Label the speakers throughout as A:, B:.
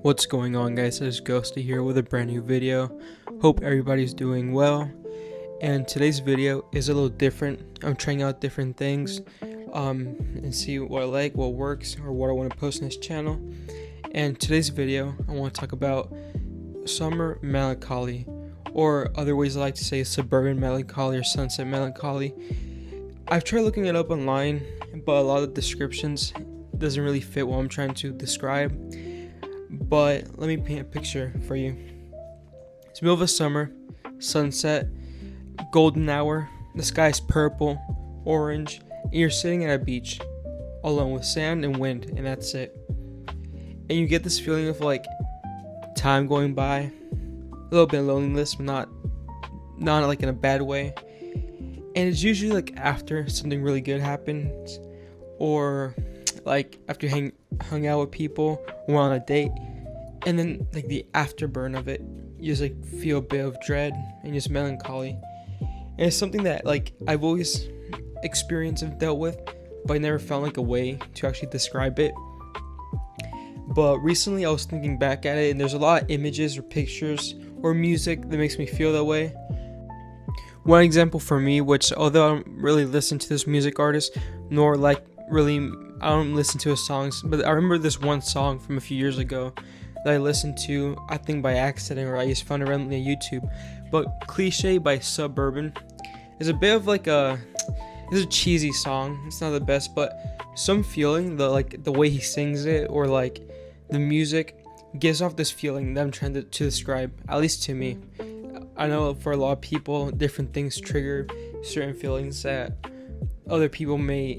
A: What's going on, guys? It's Ghost here with a brand new video. Hope everybody's doing well. And today's video is a little different. I'm trying out different things and see what I like, what works, or what I want to post on this channel. And today's video, I want to talk about summer melancholy, or other ways I like to say suburban melancholy or sunset melancholy. I've tried looking it up online, but a lot of the descriptions doesn't really fit what I'm trying to describe. But let me paint a picture for you. It's middle of a summer, sunset, golden hour, the sky's purple, orange, and you're sitting at a beach alone with sand and wind, and that's it. And you get this feeling of like time going by, a little bit of loneliness, but not like in a bad way. And it's usually like after something really good happens, or like after you hung out with people or on a date, and then like the afterburn of it, you just like feel a bit of dread and just melancholy. And it's something that like I've always experienced and dealt with, but I never found like a way to actually describe it. But recently I was thinking back at it, and there's a lot of images or pictures or music that makes me feel that way. One example for me, which although I don't really listen to this music artist, nor like really I don't listen to his songs, but I remember this one song from a few years ago that I listened to, I think by accident, or I just found it randomly on YouTube. But Cliche by Suburban is a bit of like it's a cheesy song. It's not the best, but some feeling, the way he sings it, or like the music gives off this feeling that I'm trying to describe, at least to me. I know for a lot of people, different things trigger certain feelings that other people may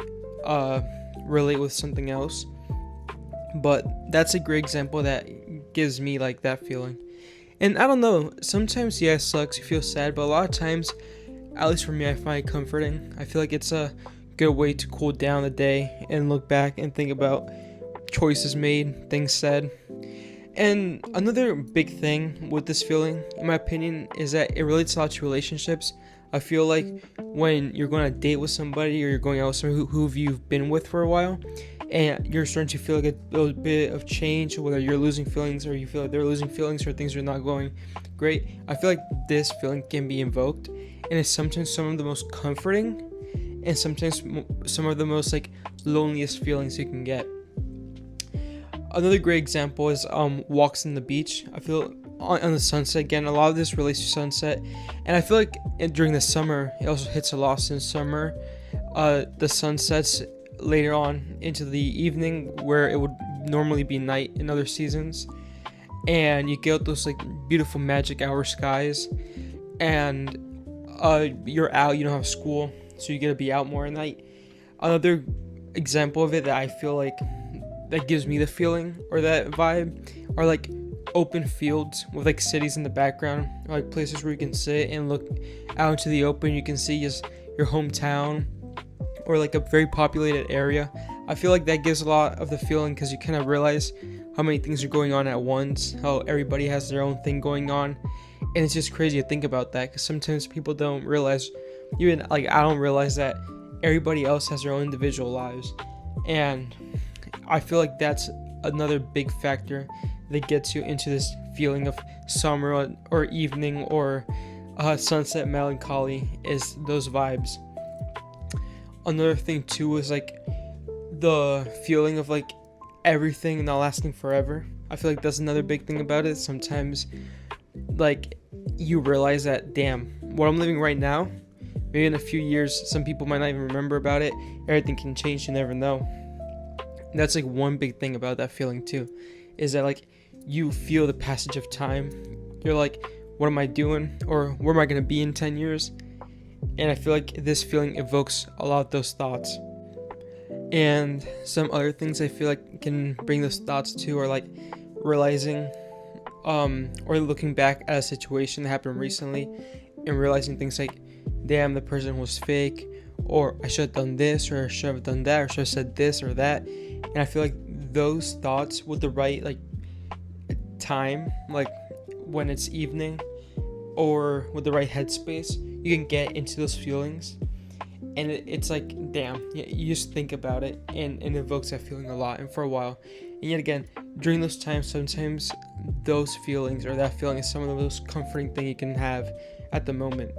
A: relate with something else, but that's a great example that gives me like that feeling. And I don't know, sometimes it sucks, you feel sad, but a lot of times, at least for me, I find it comforting. I feel like it's a good way to cool down the day and look back and think about choices made, things said. And another big thing with this feeling, in my opinion, is that it relates a lot to relationships. I feel like when you're going on a date with somebody, or you're going out with somebody who you've been with for a while, and you're starting to feel like a little bit of change, whether you're losing feelings or you feel like they're losing feelings, or things are not going great, I feel like this feeling can be invoked, and it's sometimes some of the most comforting and sometimes some of the most like loneliest feelings you can get. Another great example is walks on the beach. I feel on the sunset, again, a lot of this relates to sunset, and I feel like during the summer it also hits a lot. Since summer, the sun sets later on into the evening, where it would normally be night in other seasons, and you get those like beautiful magic hour skies, and you're out, you don't have school, so you get to be out more at night. Another example of it that I feel like that gives me the feeling or that vibe are like open fields with like cities in the background, or like places where you can sit and look out into the open. You can see just your hometown, or like a very populated area. I feel like that gives a lot of the feeling, because you kind of realize how many things are going on at once, how everybody has their own thing going on, and it's just crazy to think about that, because sometimes people don't realize, even like I don't realize, that everybody else has their own individual lives. And I feel like that's another big factor that gets you into this feeling of summer or evening or sunset melancholy, is those vibes. Another thing too is like the feeling of like everything not lasting forever. I feel like that's another big thing about it. Sometimes like you realize that, damn, what I'm living right now, maybe in a few years some people might not even remember about it. Everything can change, you never know. And that's like one big thing about that feeling too, is that like you feel the passage of time. You're like, what am I doing, or where am I going to be in 10 years? And I feel like this feeling evokes a lot of those thoughts. And some other things I feel like can bring those thoughts to are like realizing or looking back at a situation that happened recently and realizing things like, damn, the person was fake, or I should have done this, or I should have done that, or should have said this or that. And I feel like those thoughts, with the right like time, like when it's evening, or with the right headspace, you can get into those feelings, and it's like, damn, you just think about it, and it evokes that feeling a lot and for a while. And yet again, during those times, sometimes those feelings or that feeling is some of the most comforting thing you can have at the moment.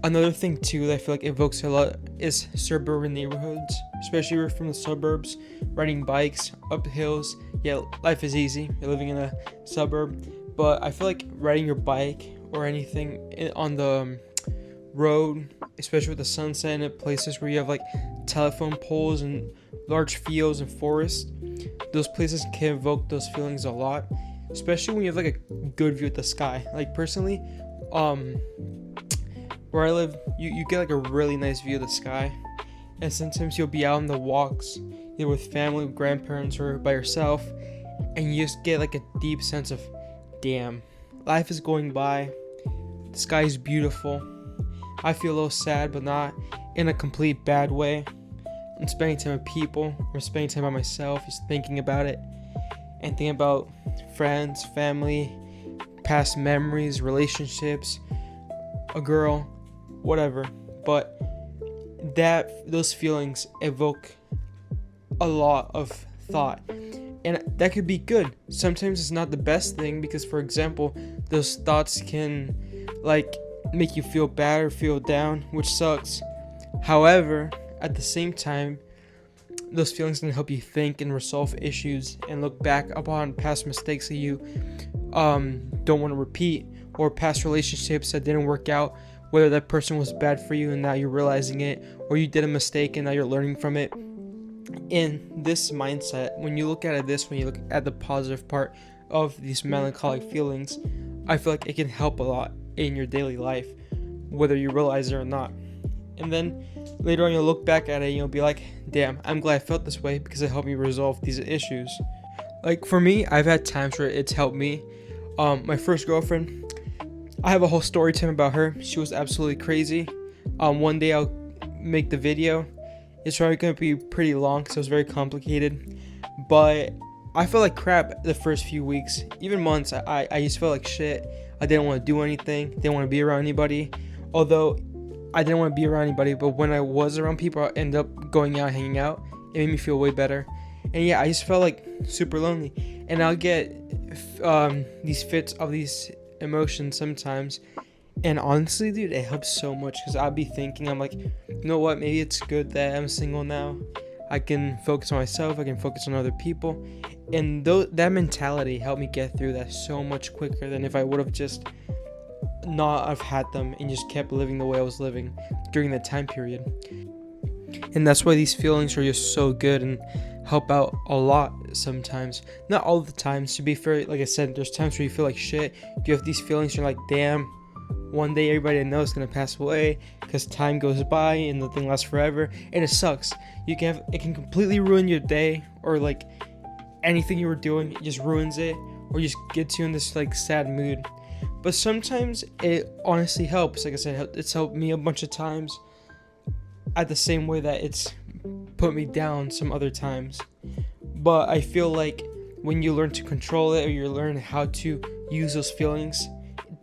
A: Another thing too that I feel like evokes a lot is suburban neighborhoods, especially if you're from the suburbs, riding bikes up hills. Yeah, life is easy. You're living in a suburb, but I feel like riding your bike or anything on the road, especially with the sunset and at places where you have like telephone poles and large fields and forests, those places can evoke those feelings a lot, especially when you have like a good view of the sky. Like personally, where I live, you get like a really nice view of the sky, and sometimes you'll be out on the walks either with family, grandparents, or by yourself, and you just get like a deep sense of, damn, life is going by, the sky is beautiful. I feel a little sad, but not in a complete bad way. I'm spending time with people, I'm spending time by myself, just thinking about it, and thinking about friends, family, past memories, relationships, a girl, whatever. But those feelings evoke a lot of thought, and that could be good. Sometimes it's not the best thing, because for example, those thoughts can like make you feel bad or feel down, which sucks. However, at the same time, those feelings can help you think and resolve issues and look back upon past mistakes that you don't want to repeat, or past relationships that didn't work out, whether that person was bad for you and now you're realizing it, or you did a mistake and now you're learning from it. In this mindset, when you look at it when you look at the positive part of these melancholic feelings, I feel like it can help a lot in your daily life, whether you realize it or not. And then later on you'll look back at it and you'll be like, damn, I'm glad I felt this way because it helped me resolve these issues. Like for me, I've had times where it's helped me. My first girlfriend, I have a whole story time about her. She was absolutely crazy. One day I'll make the video. It's probably going to be pretty long because it was very complicated. But I felt like crap the first few weeks, even months. I used to feel like shit. I didn't want to do anything. Didn't want to be around anybody. Although I didn't want to be around anybody, but when I was around people, I ended up going out, hanging out. It made me feel way better. And yeah, I just felt like super lonely. And I'll get these fits of these emotions sometimes. And honestly, dude, it helps so much because I'll be thinking, I'm like, you know what? Maybe it's good that I'm single now. I can focus on myself. I can focus on other people. And that mentality helped me get through that so much quicker than if I would have just not have had them and just kept living the way I was living during that time period. And that's why these feelings are just so good and help out a lot sometimes. Not all the times, to be fair. Like I said, there's times where you feel like shit. You have these feelings, you're like, damn, one day everybody I know is going to pass away because time goes by and nothing lasts forever, and it sucks. It can completely ruin your day, or like anything you were doing, it just ruins it, or just gets you in this like sad mood. But sometimes it honestly helps. Like I said, it's helped me a bunch of times at the same way that it's put me down some other times. But I feel like when you learn to control it, or you learn how to use those feelings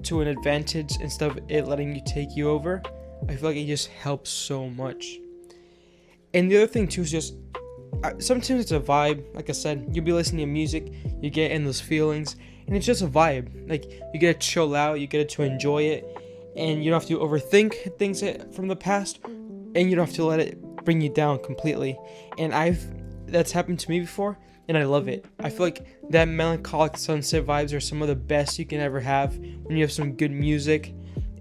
A: to an advantage instead of it letting you take you over, I feel like it just helps so much. And the other thing too is just sometimes it's a vibe. Like I said, you'll be listening to music, you get in those feelings, and it's just a vibe. Like you get to chill out, you get to enjoy it, and you don't have to overthink things from the past, and you don't have to let it bring you down completely. And that's happened to me before, and I love it. I feel like that melancholic sunset vibes are some of the best you can ever have when you have some good music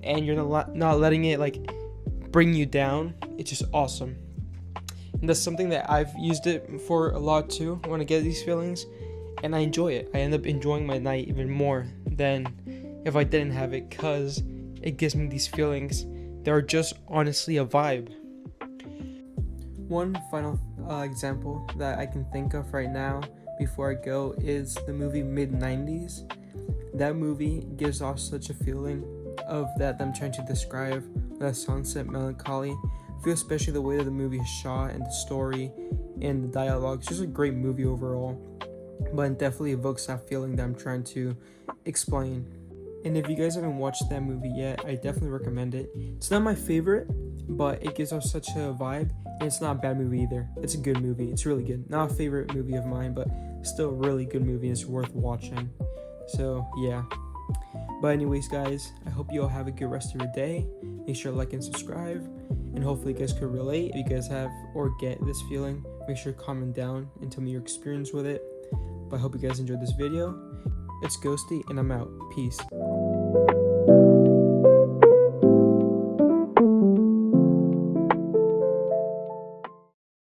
A: and you're not letting it like bring you down. It's just awesome. And that's something that I've used it for a lot too when I get these feelings, and I enjoy it. I end up enjoying my night even more than if I didn't have it, because it gives me these feelings that are just honestly a vibe. One final example that I can think of right now before I go is the movie Mid-90s. That movie gives off such a feeling of that I'm trying to describe, that sunset melancholy. I feel especially the way that the movie is shot and the story and the dialogue. It's just a great movie overall, but it definitely evokes that feeling that I'm trying to explain. And if you guys haven't watched that movie yet, I definitely recommend it. It's not my favorite, but it gives off such a vibe, and it's not a bad movie either. It's a good movie. It's really good. Not a favorite movie of mine, but still a really good movie and it's worth watching. So yeah. But anyways, guys, I hope you all have a good rest of your day. Make sure to like and subscribe, and hopefully you guys could relate. If you guys have or get this feeling, make sure to comment down and tell me your experience with it. But I hope you guys enjoyed this video. It's Ghosty, and I'm out. Peace.